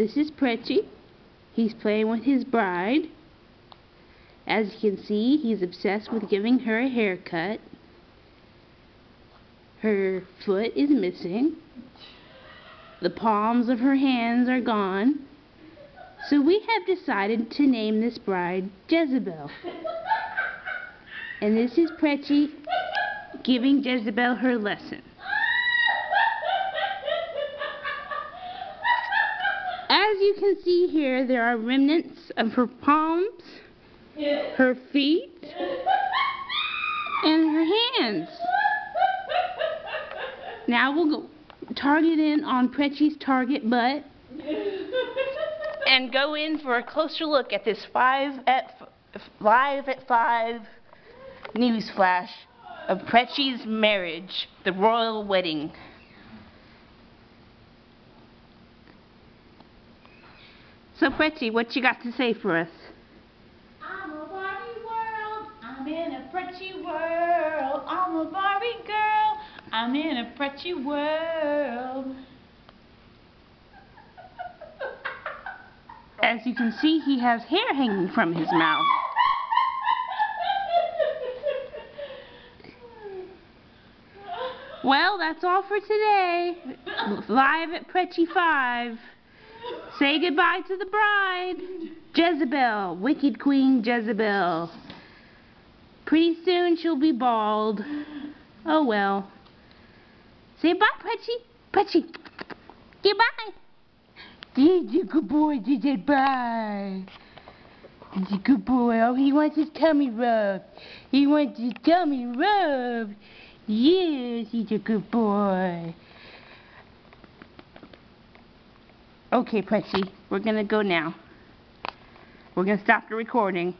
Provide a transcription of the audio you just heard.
This is Pretchy. He's playing with his bride. As you can see, he's obsessed with giving her a haircut. Her foot is missing. The palms of her hands are gone. So we have decided to name this bride Jezebel. And this is Pretchy giving Jezebel her lesson. As you can see here, there are remnants of her palms, her feet, and her hands. Now we'll go target in on Pretchy's target butt and go in for a closer look at this Live at 5 news flash of Pretchy's marriage, the royal wedding. So Pretchy, what you got to say for us? I'm a Barbie world, I'm in a Pretchy world. I'm a Barbie girl, I'm in a Pretchy world. As you can see, he has hair hanging from his mouth. Well, that's all for today. Live at Pretchy 5. Say goodbye to the bride, Jezebel, wicked Queen Jezebel. Pretty soon she'll be bald. Oh well. Say bye, Pretchy. Pretchy. Goodbye. He's a good boy. He said bye. He's a good boy. Oh, he wants his tummy rubbed. He wants his tummy rubbed. Yes, he's a good boy. Okay, Pretchy, we're gonna go now. We're gonna stop the recording.